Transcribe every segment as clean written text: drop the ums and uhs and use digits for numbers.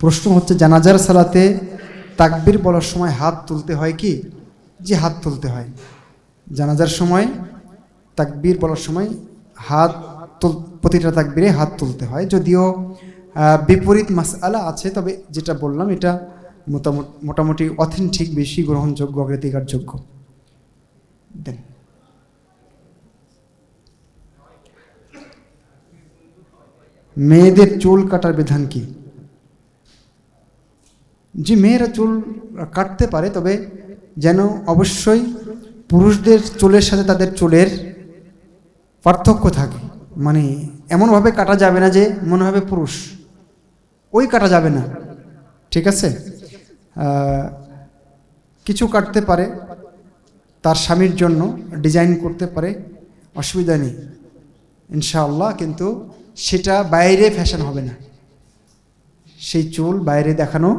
প্রশ্ন হচ্ছে, জানাজার সালাতে তাকবীর বলার সময় হাত তুলতে হয় কি? জি, হাত তুলতে হয়। জানাজার সময় তাকবীর বলার সময় হাত প্রতিটা তাকবীরে হাত তুলতে হয়। যদিও বিপরীত মাসআলা আছে, তবে যেটা বললাম এটা মোটামুটি অথেন্টিক, বেশি গ্রহণযোগ্য, অগ্রাধিকারযোগ্য। দেন মেয়েদের চুল কাটার বিধান কি? জি, মেয়েরা চুল কাটতে পারে, তবে যেন অবশ্যই পুরুষদের চুলের সাথে তাদের চুলের পার্থক্য থাকে। মানে এমনভাবে কাটা যাবে না যে মনে হবে পুরুষ, ওই কাটা যাবে না, ঠিক আছে? কিছু কাটতে পারে, তার স্বামীর জন্য ডিজাইন করতে পারে, অসুবিধা নেই ইনশাআল্লাহ, কিন্তু সেটা বাইরে ফ্যাশন হবে না। সেই চুল বাইরে দেখানো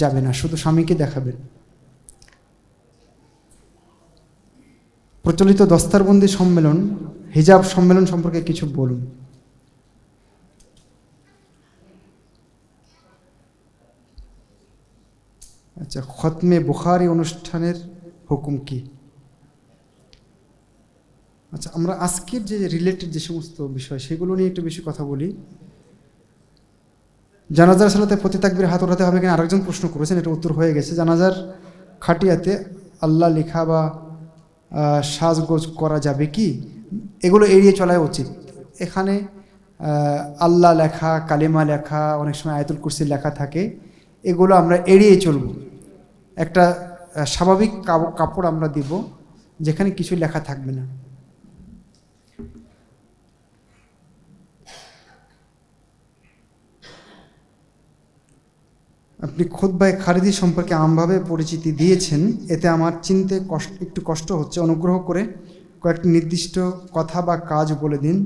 যাবে না, শুধু স্বামীকে দেখাবেন। প্রচলিত দস্তারবন্দি সম্মেলন, হিজাব সম্মেলন সম্পর্কে কিছু বলুন। আচ্ছা, খতমে বুখারী অনুষ্ঠানের হুকুম কি? আচ্ছা, আমরা আজকের যে রিলেটেড যে সমস্ত বিষয় সেগুলো নিয়ে একটু বেশি কথা বলি। জানাজার সালাতে প্রতি তাকবীরে হাত ওঠাতে হবে কিনা আরেকজন প্রশ্ন করেছেন, এটা উত্তর হয়ে গেছে। জানাজার খাটিয়াতে আল্লাহ লেখা বা সাজগোজ করা যাবে কি? এগুলো এড়িয়ে চলাই উচিত। এখানে আল্লাহ লেখা, কালিমা লেখা, অনেক সময় আয়াতুল কুরসি লেখা থাকে, এগুলো আমরা এড়িয়ে চলব। একটা স্বাভাবিক কাপড় আমরা দিব যেখানে কিছু লেখা থাকবে না। আপনি খুতবায়ে খারিজি সম্পর্কে আমভাবে পরিচিতি দিয়েছেন, এতে আমার চিনতে একটু কষ্ট হচ্ছে। অনুগ্রহ করে কয়েকটি নির্দিষ্ট কথা বা কাজ বলে দিন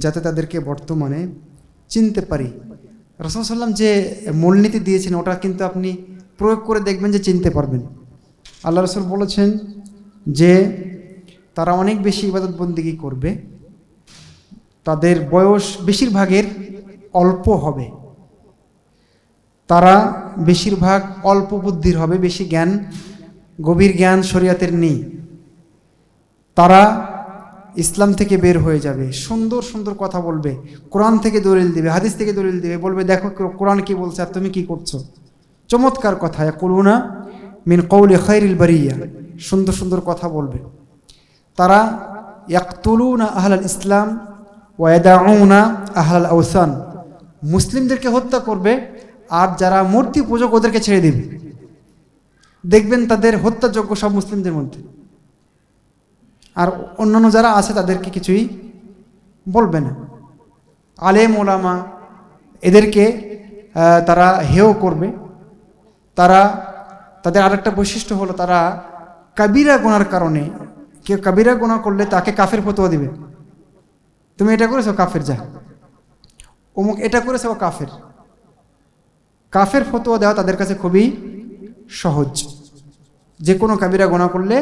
যাতে তাদেরকে বর্তমানে চিনতে পারি। রাসূল সাল্লাম যে মূলনীতি দিয়েছেন ওটা কিন্তু আপনি প্রয়োগ করে দেখবেন যে চিনতে পারবেন। আল্লাহ রাসূল বলেছেন যে তারা অনেক বেশি ইবাদত বন্দেগী করবে, তাদের বয়স বেশিরভাগের অল্প হবে, তারা বেশিরভাগ অল্প বুদ্ধির হবে, বেশি জ্ঞান, গভীর জ্ঞান শরীয়তের নেই, তারা ইসলাম থেকে বের হয়ে যাবে, সুন্দর সুন্দর কথা বলবে, কোরআন থেকে দলিল দিবে, হাদিস থেকে দলিল দিবে, বলবে দেখো কোরআন কি বলছে আর তুমি কি করছো, চমৎকার কথা, ইয়াকুলুনা মিন কওলি খায়রিল বারিয়া, সুন্দর সুন্দর কথা বলবে। তারা ইয়াকতুলুনা আহলাল ইসলাম ওয়া ইয়াদাউনা আহলাল আওসান, মুসলিমদেরকে হত্যা করবে আর যারা মূর্তি পূজক ওদেরকে ছেড়ে দেবে। দেখবেন তাদের হত্যাযোগ্য সব মুসলিমদের মধ্যে, আর অন্যান্য যারা আছে তাদেরকে কিছুই বলবে না। আলেম ওলামা এদেরকে তারা হেয় করবে। তাদের আরেকটা বৈশিষ্ট্য হলো তারা কাবিরা গুনার কারণে, কেউ কাবিরা গুনাহ করলে তাকে কাফের ফতোয়া দিবে, তুমি এটা করেছো কাফের, যা অমুক এটা করেছে ও কাফের। কাফের ফতোয়া দেওয়া তাদের কাছে খুবই সহজ, যে কোনো কাবিরা গুনাহ করলে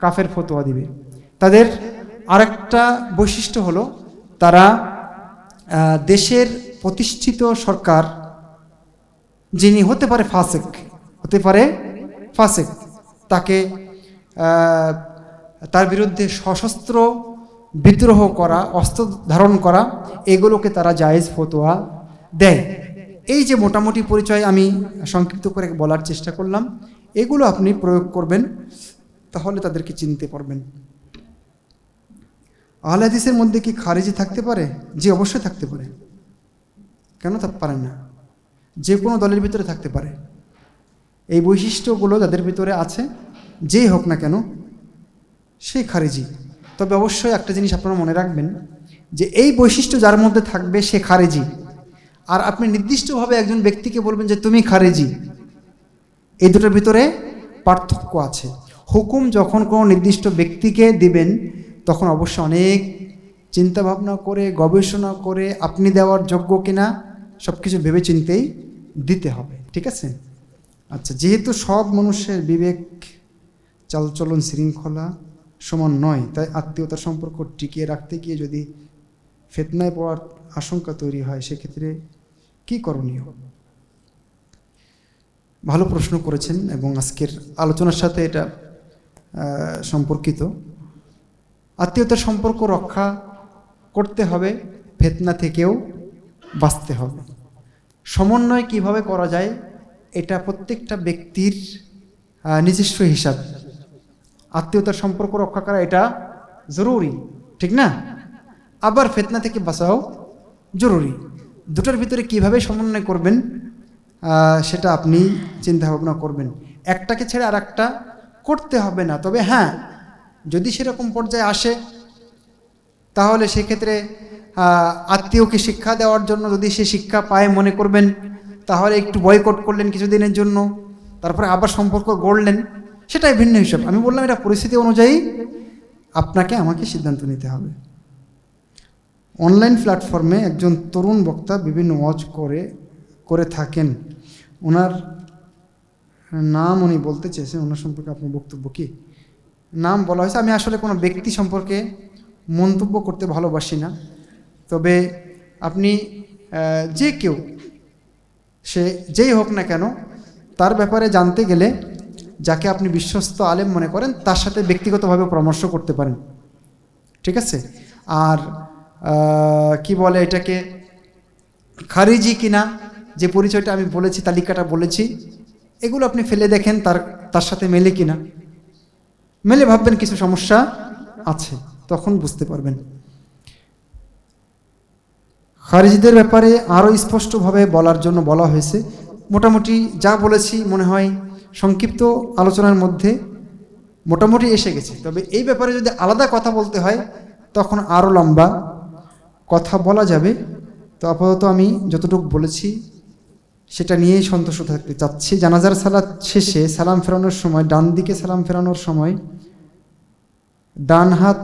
কাফের ফতোয়া দিবে। তাদের আরেকটা বৈশিষ্ট্য হলো তারা দেশের প্রতিষ্ঠিত সরকার যিনি হতে পারে ফাসেক, তাকে তার বিরুদ্ধে সশস্ত্র বিদ্রোহ করা, অস্ত্র ধারণ করা, এগুলোকে তারা জায়েজ ফতোয়া দেয়। এই যে মোটামুটি পরিচয় আমি সংক্ষিপ্ত করে বলার চেষ্টা করলাম, এগুলো আপনি প্রয়োগ করবেন, তাহলে তাদেরকে চিনতে পারবেন। আহলে হাদিসের মধ্যে কি খারিজি থাকতে পারে? জি, অবশ্যই থাকতে পারে, কেন পারেন না? যে কোনো দলের ভিতরে থাকতে পারে। এই বৈশিষ্ট্যগুলো যাদের ভিতরে আছে, যেই হোক না কেন সে খারিজি। তবে অবশ্যই একটা জিনিস আপনারা মনে রাখবেন যে এই বৈশিষ্ট্য যার মধ্যে থাকবে সে খারিজি, আর আপনি নির্দিষ্টভাবে একজন ব্যক্তিকে বলবেন যে তুমি খারিজি, এই দুটোর ভিতরে পার্থক্য আছে। হুকুম যখন কোনো নির্দিষ্ট ব্যক্তিকে দিবেন তখন অবশ্যই অনেক চিন্তা ভাবনা করে, গবেষণা করে, আপনি দেওয়ার যোগ্য কিনা সব কিছু ভেবে চিন্তেই দিতে হবে, ঠিক আছে? আচ্ছা, যেহেতু সব মানুষের বিবেক, চালচলন, শৃঙ্খলা সমান নয়, তাই আত্মীয়তার সম্পর্ক টিকিয়ে রাখতে গিয়ে যদি ফিতনায় পড়ার আশঙ্কা তৈরি হয়, সেক্ষেত্রে কি করণীয়? ভালো প্রশ্ন করেছেন এবং আজকের আলোচনার সাথে এটা সম্পর্কিত। আত্মীয়তার সম্পর্ক রক্ষা করতে হবে, ফিতনা থেকেও বাঁচতে হবে। সমন্বয় কিভাবে করা যায় এটা প্রত্যেকটা ব্যক্তির নিজস্ব হিসাব। আত্মীয়তার সম্পর্ক রক্ষা করা এটা জরুরি, ঠিক না? আবার ফিতনা থেকে বাঁচাও জরুরি। দুটোর ভিতরে কিভাবে সমন্বয় করবেন সেটা আপনি চিন্তা ভাবনা করবেন। একটাকে ছেড়ে আর একটা করতে হবে না। তবে হ্যাঁ, যদি সেরকম পর্যায়ে আসে তাহলে সেক্ষেত্রে আত্মীয়কে শিক্ষা দেওয়ার জন্য যদি সে শিক্ষা পায় মনে করবেন, তাহলে একটু বয়কট করলেন কিছুদিনের জন্য, তারপরে আবার সম্পর্ক গড়লেন, সেটাই ভিন্ন হিসাব। আমি বললাম এটা পরিস্থিতি অনুযায়ী আপনাকে আমাকে সিদ্ধান্ত নিতে হবে। অনলাইন প্ল্যাটফর্মে একজন তরুণ বক্তা বিভিন্ন ওয়াজ করে থাকেন, ওনার নাম উনি বলতে চেয়েছেন, ওনার সম্পর্কে আপনার বক্তব্য কি? নাম বলা হয়েছে। আমি আসলে কোনো ব্যক্তি সম্পর্কে মন্তব্য করতে ভালোবাসি না। তবে আপনি যে কেউ, সে যেই হোক না কেন, তার ব্যাপারে জানতে গেলে যাকে আপনি বিশ্বস্ত আলেম মনে করেন তার সাথে ব্যক্তিগতভাবে পরামর্শ করতে পারেন, ঠিক আছে? আর কি বলে এটাকে, খারিজি কিনা, যে পরিচয়টা আমি বলেছি, তালিকাটা বলেছি, এগুলো আপনি ফেলে দেখেন তার সাথে মেলে কিনা। মেলে ভাববেন কিছু সমস্যা আছে, তখন বুঝতে পারবেন। খারিজিদের ব্যাপারে আরও স্পষ্টভাবে বলার জন্য বলা হয়েছে। মোটামুটি যা বলেছি মনে হয় সংক্ষিপ্ত আলোচনার মধ্যে মোটামুটি এসে গেছে। তবে এই ব্যাপারে যদি আলাদা কথা বলতে হয় তখন আরও লম্বা কথা বলা যাবে। তো আপাতত আমি যতটুকু বলেছি সেটা নিয়েই সন্তুষ্ট থাকতে চাচ্ছি। জানাজার সালাত শেষে সালাম ফেরানোর সময় ডান দিকে সালাম ফেরানোর সময় ডান হাত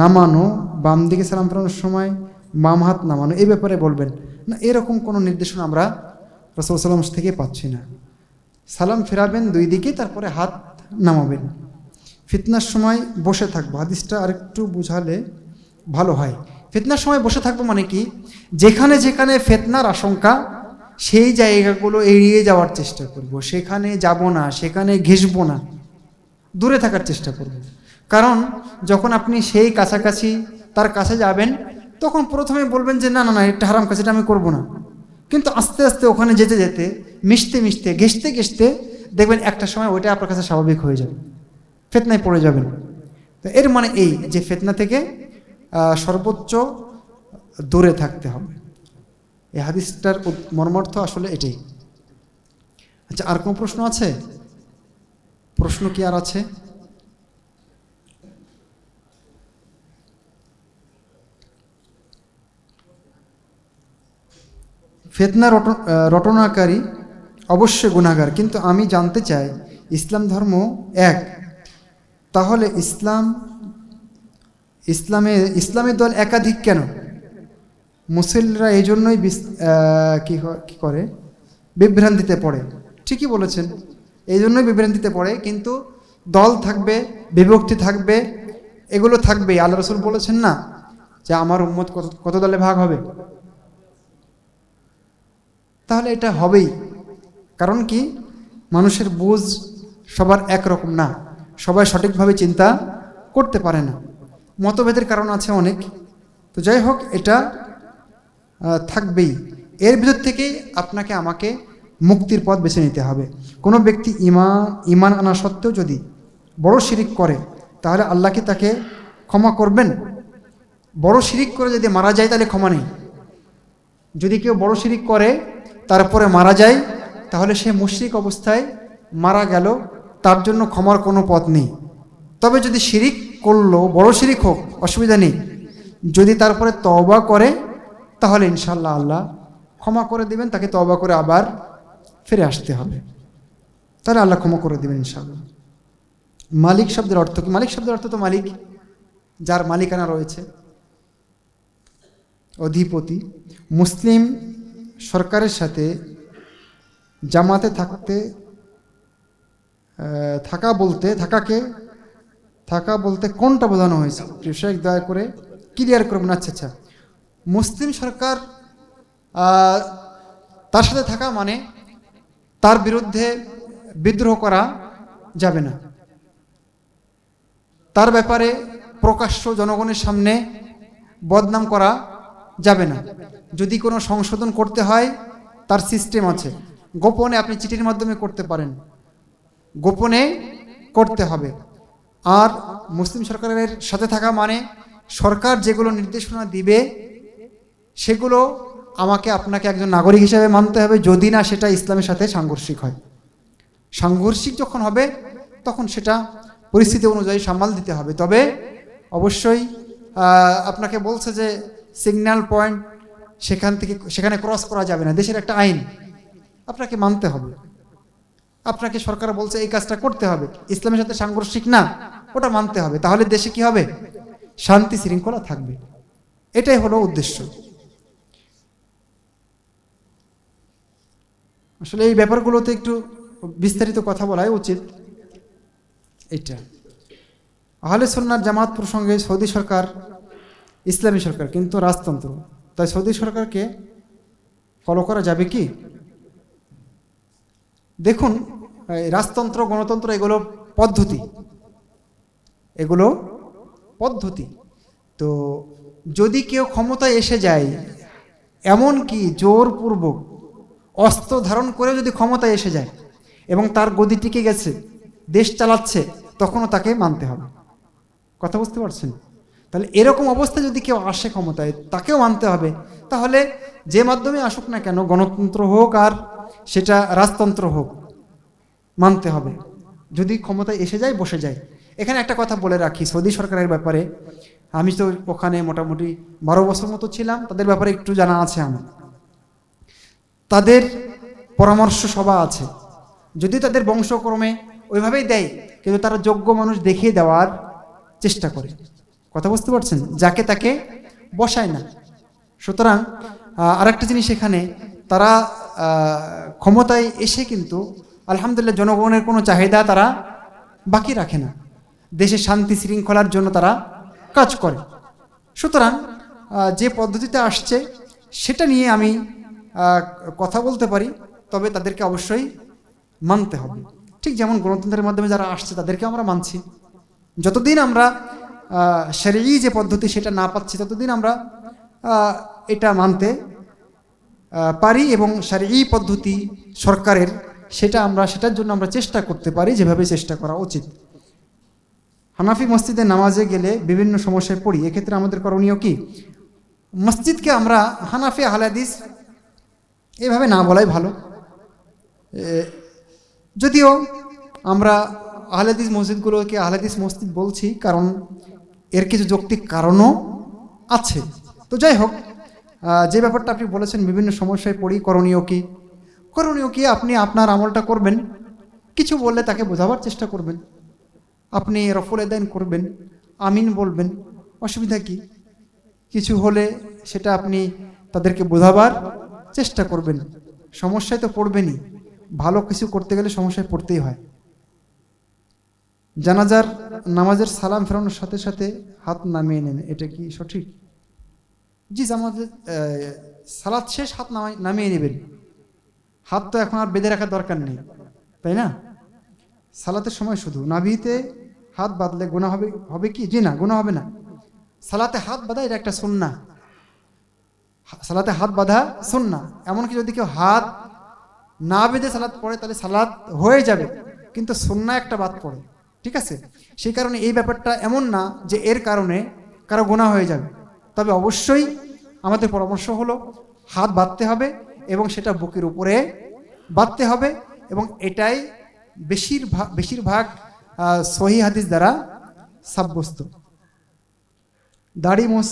নামানো, বাম দিকে সালাম ফেরানোর সময় বাম হাত নামানো, এই ব্যাপারে বলবেন না। এরকম কোনো নির্দেশনা আমরা রাসূল সাল্লাল্লাহু আলাইহি ওয়াসাল্লাম থেকে পাচ্ছি না। সালাম ফেরাবেন দুই দিকে, তারপরে হাত নামাবেন। ফিতনার সময় বসে থাকবো, হাদিসটা আরেকটু বুঝালে ভালো হয়। ফিতনার সময় বসে থাকবো মানে কি, যেখানে যেখানে ফিতনার আশঙ্কা সেই জায়গাগুলো এড়িয়ে যাওয়ার চেষ্টা করব। সেখানে যাব না, সেখানে ঘেঁষবো না, দূরে থাকার চেষ্টা করব। কারণ যখন আপনি সেই কাছাকাছি তার কাছে যাবেন তখন প্রথমে বলবেন যে না না না, এটা হারাম কাজ, এটা আমি করবো না। কিন্তু আস্তে আস্তে ওখানে যেতে যেতে, মিশতে মিশতে, ঘেঁষতে ঘেঁষতে দেখবেন একটা সময় ওইটা আপনার কাছে স্বাভাবিক হয়ে যাবে, ফিতনায় পড়ে যাবেন। তো এর মানে এই যে ফিতনা থেকে সর্বোচ্চ দূরে থাকতে হবে। এই হাদিসটার মর্মার্থ আসলে এটাই। আচ্ছা, আর কোনো প্রশ্ন আছে? প্রশ্ন কি আর আছে? ফিতনা রটনাকারী অবশ্যই গুনাহগার, কিন্তু আমি জানতে চাই ইসলাম ধর্ম এক, তাহলে ইসলামের দল একাধিক কেন? মুসলিমরা এই জন্যই কি করে বিভ্রান্তিতে পড়ে। ঠিকই বলেছেন, এই জন্যই বিভ্রান্তিতে পড়ে। কিন্তু দল থাকবে, বিভক্তি থাকবে, এগুলো থাকবেই। আল্লাহ রাসূল বলেছেন না যে আমার উম্মত কত দলে ভাগ হবে? তাহলে এটা হবেই। কারণ কি, মানুষের বুঝ সবার একরকম না, সবাই সঠিকভাবে চিন্তা করতে পারে না, মতভেদের কারণ আছে অনেক। তো যাই হোক, এটা থাকবেই। এর ভিতর থেকেই আপনাকে আমাকে মুক্তির পথ বেছে নিতে হবে। কোনো ব্যক্তি ইমান আনা সত্ত্বেও যদি বড় শিরিক করে তাহলে আল্লাহ কি তাকে ক্ষমা করবেন? বড় শিরিক করে যদি মারা যায় তাহলে ক্ষমা নেই। যদি কেউ বড় শিরিক করে তারপরে মারা যায় তাহলে সে মুশরিক অবস্থায় মারা গেল, তার জন্য ক্ষমার কোনো পথ নেই। তবে যদি শিরিক করলো, বড় শিরিক হোক, অসুবিধা নেই। যদি তারপরে তওবা করে তাহলে ইনশাআল্লাহ আল্লাহ ক্ষমা করে দিবেন, তাকে তওবা করে আবার ফিরে আসতে হবে, তাহলে আল্লাহ ক্ষমা করে দিবেন ইনশাআল্লাহ। মালিক শব্দের অর্থ কি? মালিক শব্দের অর্থ তো মালিক, যার মালিকানা রয়েছে, অধিপতি। মুসলিম সরকারের সাথে জামাতে থাকা বলতে কোনটা বোঝানো হয়েছে? শেখ দয়া করে ক্লিয়ার করবেন। আচ্ছা, মুসলিম সরকার তার সাথে থাকা মানে তার বিরুদ্ধে বিদ্রোহ করা যাবে না, তার ব্যাপারে প্রকাশ্য জনগণের সামনে বদনাম করা যাবে না। যদি কোনো সংশোধন করতে হয় তার সিস্টেম আছে, গোপনে আপনি চিঠির মাধ্যমে করতে পারেন, গোপনে করতে হবে। আর মুসলিম সরকারের সাথে থাকা মানে সরকার যেগুলো নির্দেশনা দিবে সেগুলো আমাকে আপনাকে একজন নাগরিক হিসেবে মানতে হবে, যদি না সেটা ইসলামের সাথে সাংঘর্ষিক হয়। সাংঘর্ষিক যখন হবে তখন সেটা পরিস্থিতি অনুযায়ী সামাল দিতে হবে। তবে অবশ্যই আপনাকে বলছে যে সিগন্যাল পয়েন্ট সেখানে ক্রস করা যাবে না, দেশের একটা আইন আপনাকে মানতে হবে। আপনাকে সরকার বলছে এই কাজটা করতে হবে, ইসলামের সাথে সাংঘর্ষিক না, ওটা মানতে হবে। তাহলে দেশে কি হবে? শান্তি শৃঙ্খলা থাকবে। এটাই হলো উদ্দেশ্য। আসলে এই ব্যাপারগুলোতে একটু বিস্তারিত কথা বলাই উচিত। এটা আহলে সুন্নাত জামাত প্রসঙ্গে সৌদি সরকার ইসলামী সরকার কিন্তু রাজতন্ত্র, তাই সৌদি সরকারকে ফলো করা যাবে কি? দেখুন, রাজতন্ত্র গণতন্ত্র এগুলো পদ্ধতি। তো যদি কেউ ক্ষমতায় এসে যায়, এমন কি জোরপূর্বক অস্ত্র ধারণ করে যদি ক্ষমতায় এসে যায় এবং তার গদি টিকে গেছে, দেশ চালাচ্ছে, তখনও তাকে মানতে হবে। কথা বুঝতে পারছেন? তাহলে এরকম অবস্থায় যদি কেউ আসে ক্ষমতায়, তাকেও মানতে হবে। তাহলে যে মাধ্যমে আসুক না কেন, গণতন্ত্র হোক আর সেটা রাজতন্ত্র হোক, মানতে হবে। যদি ক্ষমতায় এসে যায়, বসে যায়। এখানে একটা কথা বলে রাখি সৌদি সরকারের ব্যাপারে। আমি তো ওখানে মোটামুটি 12 বছর মতো ছিলাম, তাদের ব্যাপারে একটু জানা আছে আমার। তাদের পরামর্শ সভা আছে, যদি তাদের বংশক্রমে ওইভাবেই দেয়, কিন্তু তারা যোগ্য মানুষ দেখিয়ে দেওয়ার চেষ্টা করে। কথা বুঝতে পারছেন? যাকে তাকে বসায় না। সুতরাং আরেকটা জিনিস, এখানে তারা ক্ষমতায় এসে কিন্তু আলহামদুলিল্লাহ জনগণের কোনো চাহিদা তারা বাকি রাখে না, দেশে শান্তি শৃঙ্খলার জন্য তারা কাজ করে। সুতরাং যে পদ্ধতিতে আসছে সেটা নিয়ে আমি কথা বলতে পারি, তবে তাদেরকে অবশ্যই মানতে হবে। ঠিক যেমন গণতন্ত্রের মাধ্যমে যারা আসছে তাদেরকে আমরা মানছি। যতদিন আমরা শরঈ যে পদ্ধতি সেটা না পাচ্ছি, ততদিন আমরা এটা মানতে পারি, এবং শরঈ পদ্ধতি সরকারের সেটার জন্য আমরা চেষ্টা করতে পারি, যেভাবে চেষ্টা করা উচিত। হানাফি মসজিদে নামাজে গেলে বিভিন্ন সমস্যায় পড়ি, এক্ষেত্রে আমাদের করণীয় কি? মসজিদকে আমরা হানাফি আহলে হাদিস এভাবে না বলাই ভালো। যদিও আমরা আহলে হাদিস মসজিদগুলোকে আহলে হাদিস মসজিদ বলছি, কারণ এর কিছু যৌক্তিক কারণও আছে। তো যাই হোক, যে ব্যাপারটা আপনি বলেছেন বিভিন্ন সমস্যায় পড়ি, করণীয় কি? আপনি আপনার আমলটা করবেন, কিছু বললে তাকে বোঝাবার চেষ্টা করবেন, আপনি রফুল এদাইন করবেন, আমিন বলবেন, অসুবিধা কি? কিছু হলে সেটা আপনি তাদেরকে বোঝাবার চেষ্টা করবেন। সমস্যায় তো পড়বেনই, ভালো কিছু করতে গেলে সমস্যায় পড়তেই হয়। জানাজার নামাজের সালাম ফেরানোর সাথে সাথে হাত নামিয়ে নেন, এটা কি সঠিক? জি, আমাদের সালাত শেষ হাত নামিয়ে নেবেন। হাত তো এখন আর বেঁধে রাখার দরকার নেই, তাই না? সালাতের সময় শুধু নাভিতে হাত বাঁধলে গুনাহ হবে কি? জি না, গুনাহ হবে না। সালাতে হাত বাঁধা এটা একটা সুন্নাহ, সালাতে হাত বাঁধা সুন্নাহ। এমনকি যদি কেউ হাত না বেঁধে সালাত পড়ে তাহলে সালাত হয়ে যাবে, কিন্তু সুন্নাহ একটা বাদ পড়ে, ঠিক আছে? সেই কারণে এই ব্যাপারটা এমন না যে এর কারণে কারো গুনাহ হয়ে যাবে। তবে অবশ্যই আমাদের পরামর্শ হলো হাত বাঁধতে হবে, এবং সেটা বুকের উপরে বাঁধতে হবে, এবং এটাই বেশিরভাগ সহিহ হাদিস দ্বারা সাব্যস্ত। দাড়ি মোছ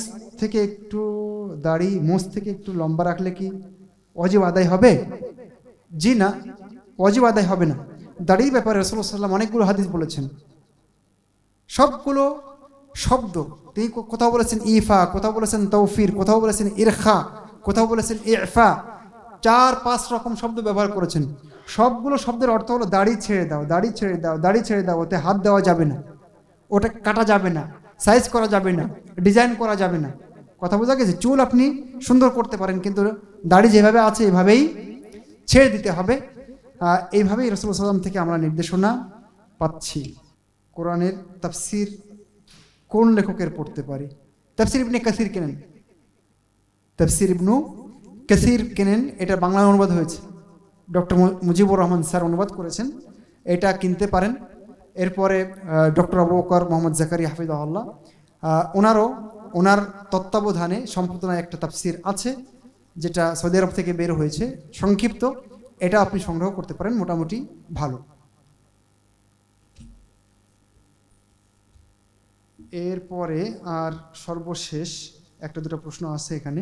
থেকে একটু লম্বা রাখলে কি ওয়াজিব আদায় হবে? জি না, ওয়াজিব আদায় হবে না। দাড়ির ব্যাপারে রাসূলুল্লাহ সাল্লাল্লাহু আলাইহি ওয়াসাল্লাম অনেকগুলো হাদিস বলেছেন, সবগুলো শব্দ তিনি কোথাও বলেছেন ইফা, কোথাও বলেছেন তৌফির, কোথাও বলেছেন ইরখা, কোথাও বলেছেন ইফা, 4-5 রকম শব্দ ব্যবহার করেছেন। সবগুলো শব্দের অর্থ হলো দাড়ি ছেড়ে দাও, দাড়ি ছেড়ে দাও, দাড়ি ছেড়ে দাও। ওতে হাত দেওয়া যাবে না, ওটা কাটা যাবে না, সাইজ করা যাবে না, ডিজাইন করা যাবে না। কথা বোঝা গেছে? চুল আপনি সুন্দর করতে পারেন, কিন্তু দাড়ি যেভাবে আছে এভাবেই ছেড়ে দিতে হবে। এইভাবেই রাসূলুল্লাহ সাল্লাল্লাহু আলাইহি ওয়াসাল্লাম থেকে আমরা নির্দেশনা পাচ্ছি। কোরআনের তাফসির কোন লেখকের পড়তে পারি? তাফসির ইবনে কাসির কেনেন, তাফসির ইবনু কাসির কেনেন, এটা বাংলায় অনুবাদ হয়েছে, ডক্টর মুজিবুর রহমান স্যার অনুবাদ করেছেন, এটা কিনতে পারেন। এরপরে ডক্টর আবু বকর মোহাম্মদ জাকারিয়া হাফিজাহুল্লাহ ওনার তত্ত্বাবধানে সম্পাদনায় একটা তাফসির আছে, যেটা সৌদি আরব থেকে বের হয়েছে, সংক্ষিপ্ত, এটা আপনি সংগ্রহ করতে পারেন, মোটামুটি ভালো। এরপরে আর সর্বশেষ একটা দুটো প্রশ্ন আছে এখানে।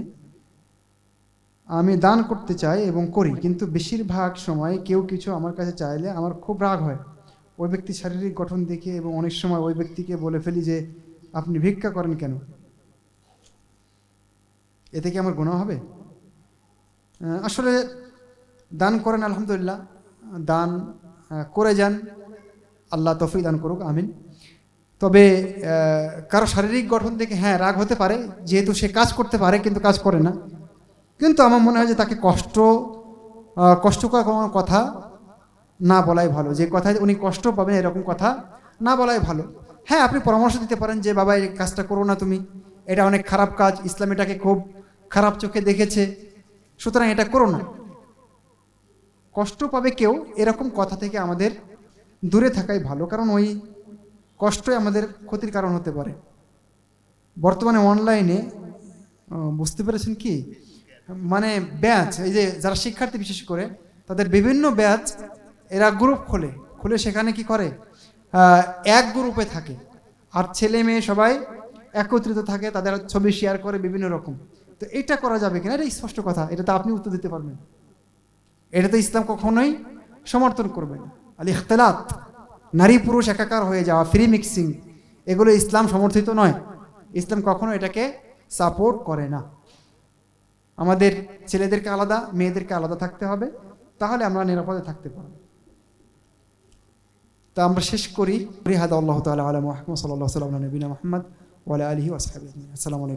আমি দান করতে চাই এবং করি, কিন্তু বেশিরভাগ সময় কেউ কিছু আমার কাছে চাইলে আমার খুব রাগ হয়। ওই ব্যক্তির শারীরিক গঠন দেখে এবং অনেক সময় ওই ব্যক্তিকে বলে ফেলি যে আপনি ভিক্ষা করেন কেন? এতে কি আমার গুনাহ হবে? আসলে দান করেন, আলহামদুলিল্লাহ, দান করে যান, আল্লাহ তৌফিক দান করুক, আমিন। তবে কারো শারীরিক গঠন দেখে হ্যাঁ রাগ হতে পারে, যেহেতু সে কাজ করতে পারে কিন্তু কাজ করে না, কিন্তু আমার মনে হয় যে তাকে কষ্টকর কোনো কথা না বলাই ভালো। যে কথায় উনি কষ্ট পাবেন এরকম কথা না বলাই ভালো। হ্যাঁ, আপনি পরামর্শ দিতে পারেন যে বাবা এই কাজটা করো না তুমি, এটা অনেক খারাপ কাজ, ইসলাম এটাকে খুব খারাপ চোখে দেখেছে, সুতরাং এটা করো না। কষ্ট পাবে কেউ, এরকম কথা থেকে আমাদের দূরে থাকাই ভালো, কারণ ওই কষ্টই আমাদের ক্ষতির কারণ হতে পারে। বর্তমানে অনলাইনে বুঝতে পেরেছেন কি, মানে ব্যাচ, এই যে যারা শিক্ষার্থী বিশেষ করে, তাদের বিভিন্ন ব্যাচ এরা গ্রুপ খুলে সেখানে কি করে, এক গ্রুপে থাকে, আর ছেলে মেয়ে সবাই একত্রিত থাকে, তাদের ছবি শেয়ার করে বিভিন্ন রকম। তো এটা করা যাবে কিনা, এটা স্পষ্ট কথা, এটা তো আপনি উত্তর দিতে পারবেন। এটা তো ইসলাম কখনোই সমর্থন করবে না। আল ইখতিলাত, নারী পুরুষ একাকার হয়ে যাওয়া, ফ্রি মিক্সিং, এগুলো ইসলাম সমর্থিত নয়। ইসলাম কখনো এটাকে সাপোর্ট করে না। আমাদের ছেলেদেরকে আলাদা, মেয়েদেরকে আলাদা থাকতে হবে, তাহলে আমরা নিরাপদে থাকতে পারব। তা আমরা শেষ করি। হাদা আল্লাহু তাআলা আলা মুহাম্মদ সাল্লাল্লাহু আলাইহি ওয়া সাল্লাম নবিনা মুহাম্মদ ওয়া আলা আলিহি ওয়া আসহাবিহি। আসসালামু আলাইকুম।